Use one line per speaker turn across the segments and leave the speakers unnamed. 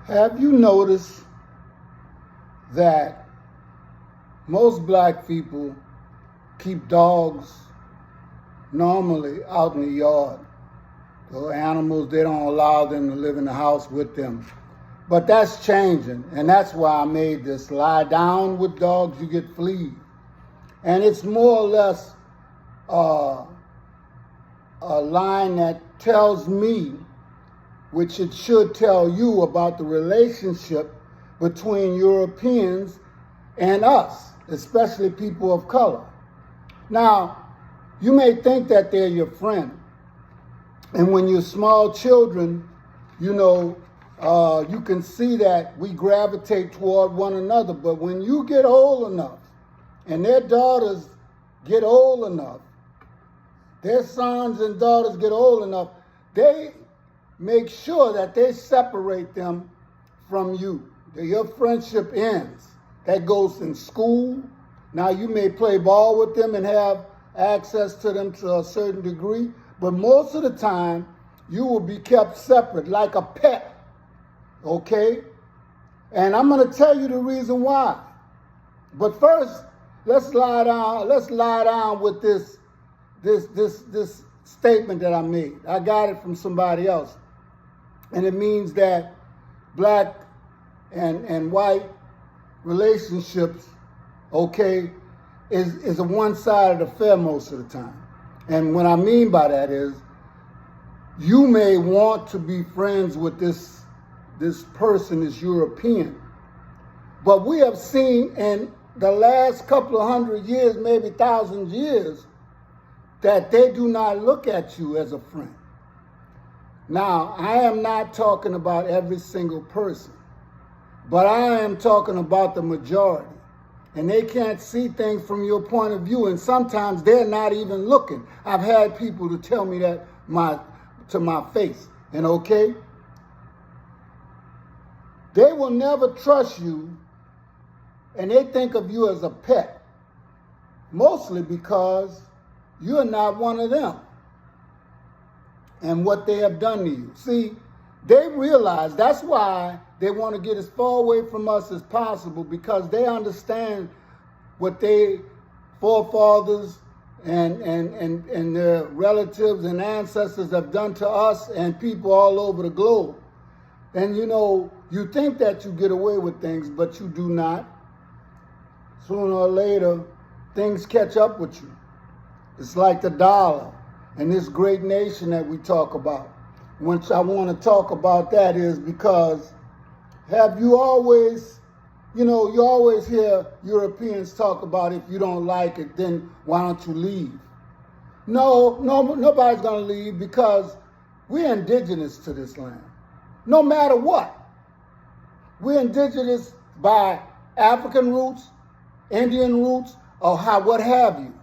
Have you noticed that most black people keep dogs normally out in the yard? The animals, they don't allow them to live in the house with them. But that's changing, and that's why I made this lie down with dogs, you get fleas. And it's more or less a line that tells me, which it should tell you, about the relationship between Europeans and us, especially people of color. Now, you may think that they're your friend. And when you're small children, you can see that we gravitate toward one another. But when you get old enough, and their daughters get old enough, their sons and daughters get old enough, they make sure that they separate them from you. Your friendship ends. That goes in school. Now, you may play ball with them and have access to them to a certain degree, but most of the time, you will be kept separate, like a pet, okay? And I'm going to tell you the reason why. But first, let's lie down with this statement that I made. I got it from somebody else. And it means that black and white relationships, okay, is a one-sided affair most of the time. And what I mean by that is, you may want to be friends with this person, this European, but we have seen in the last couple of 100 years, maybe 1,000 years, that they do not look at you as a friend. Now, I am not talking about every single person, but I am talking about the majority. And they can't see things from your point of view, and sometimes they're not even looking. I've had people to tell me that to my face, and okay? They will never trust you, and they think of you as a pet, mostly because you're not one of them and what they have done to you. See, they realize that's why they want to get as far away from us as possible, because they understand what their forefathers and their relatives and ancestors have done to us and people all over the globe. And you think that you get away with things, but you do not. Sooner or later, things catch up with you. It's like the dollar and this great nation that we talk about. Which I want to talk about that is because have you always, you always hear Europeans talk about, if you don't like it, then why don't you leave? No, nobody's going to leave, because we're indigenous to this land. No matter what. We're indigenous by African roots, Indian roots, or what have you.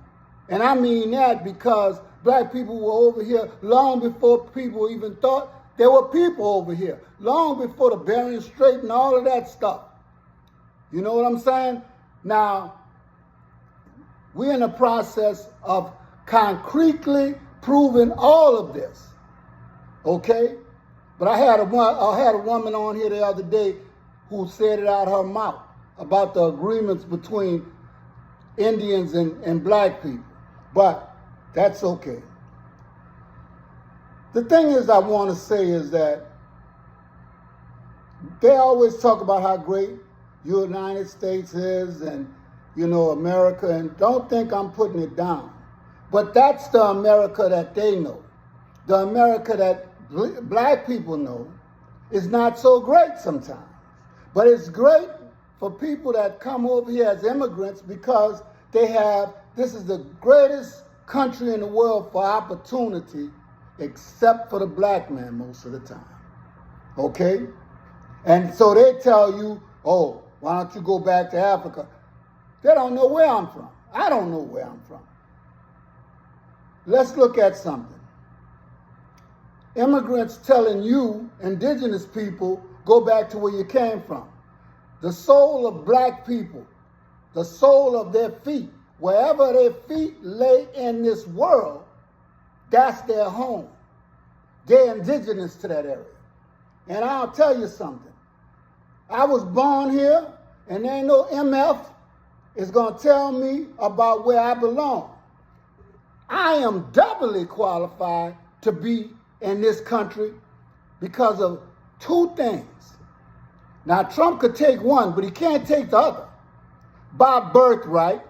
And I mean that because black people were over here long before people even thought there were people over here. Long before the Bering Strait and all of that stuff. You know what I'm saying? Now, we're in the process of concretely proving all of this. Okay? But I had a woman on here the other day who said it out her mouth about the agreements between Indians and black people. But that's okay. The thing is I want to say is that they always talk about how great the United States is and, America, and don't think I'm putting it down. But that's the America that they know. The America that black people know is not so great sometimes. But it's great for people that come over here as immigrants, because this is the greatest country in the world for opportunity, except for the black man most of the time. Okay? And so they tell you, oh, why don't you go back to Africa? They don't know where I'm from. I don't know where I'm from. Let's look at something. Immigrants telling you, indigenous people, go back to where you came from. The soul of black people, the sole of their feet, wherever their feet lay in this world, that's their home. They're indigenous to that area. And I'll tell you something. I was born here, and there ain't no MF is going to tell me about where I belong. I am doubly qualified to be in this country because of two things. Now, Trump could take one, but he can't take the other. By birthright,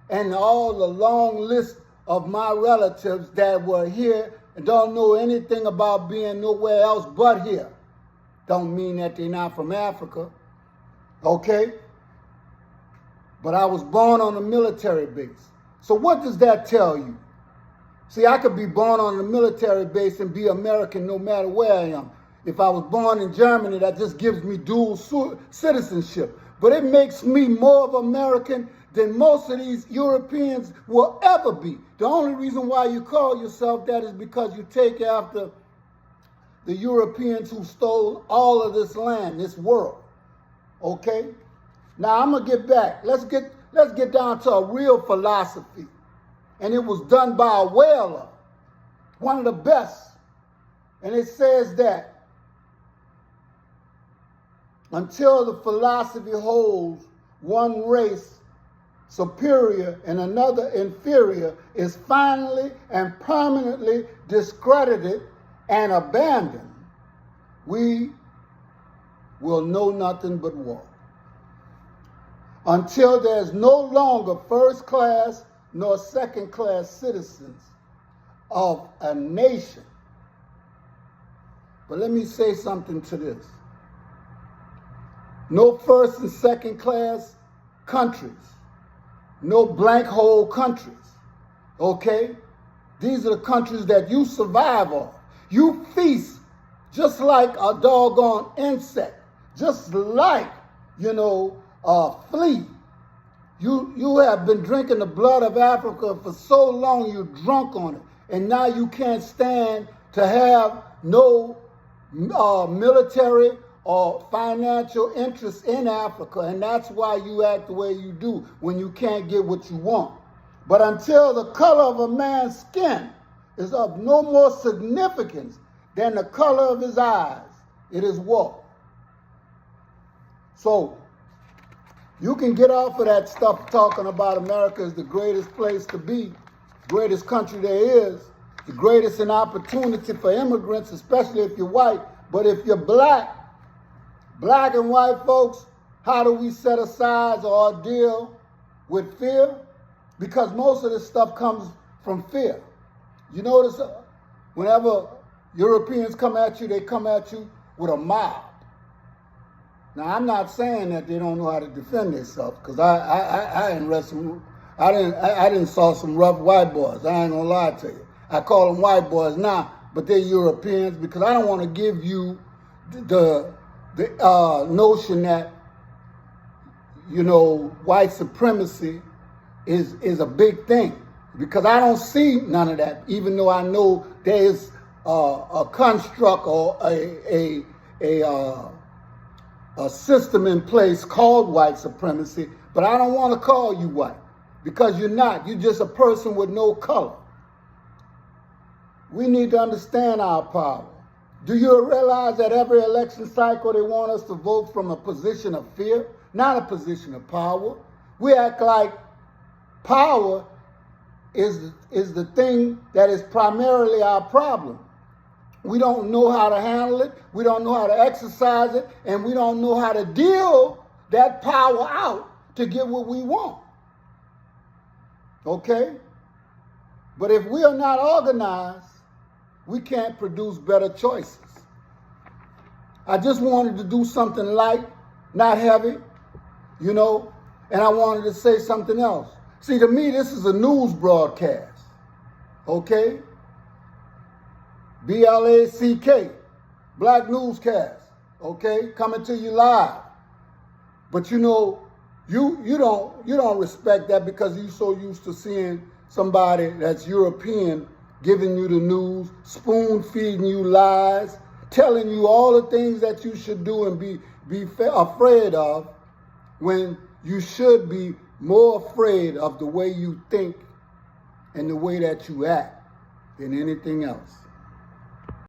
and all the long list of my relatives that were here and don't know anything about being nowhere else but here. Don't mean that they're not from Africa, okay? But I was born on a military base. So what does that tell you? See, I could be born on a military base and be American no matter where I am. If I was born in Germany, that just gives me dual citizenship. But it makes me more of American than most of these Europeans will ever be. The only reason why you call yourself that is because you take after the Europeans who stole all of this land, this world. Okay? Now I'm gonna get back. Let's get down to a real philosophy. And it was done by a whaler, one of the best. And it says that until the philosophy holds one race superior and another inferior is finally and permanently discredited and abandoned, we will know nothing but war. Until there's no longer first class nor second class citizens of a nation. But let me say something to this. No first and second class countries. No blank hole countries. Okay? These are the countries that you survive on. You feast just like a doggone insect. Just like, a flea. You have been drinking the blood of Africa for so long you're drunk on it. And now you can't stand to have no military or financial interest in Africa. And that's why you act the way you do when you can't get what you want. But until the color of a man's skin is of no more significance than the color of his eyes, it is war. So, you can get off of that stuff talking about America is the greatest place to be, greatest country there is, the greatest in opportunity for immigrants, especially if you're white. But if you're black and white folks, how do we set aside or deal with fear? Because most of this stuff comes from fear. You notice whenever Europeans come at you, they come at you with a mob. Now, I'm not saying that they don't know how to defend themselves, because I didn't saw some rough white boys. I ain't gonna lie to you. I call them white boys now, but they're Europeans, because I don't want to give you the notion that white supremacy is a big thing, because I don't see none of that. Even though I know there is a construct or a system in place called white supremacy, but I don't want to call you white, because you're not. You're just a person with no color. We need to understand our power. Do you realize that every election cycle they want us to vote from a position of fear, not a position of power? We act like power is the thing that is primarily our problem. We don't know how to handle it, we don't know how to exercise it, and we don't know how to deal that power out to get what we want. Okay? But if we are not organized, we can't produce better choices. I just wanted to do something light, not heavy, and I wanted to say something else. See, to me, this is a news broadcast, okay? BLACK, Black Newscast, okay, coming to you live. But you don't respect that, because you're so used to seeing somebody that's European giving you the news, spoon feeding you lies, telling you all the things that you should do and be afraid of, when you should be more afraid of the way you think and the way that you act than anything else.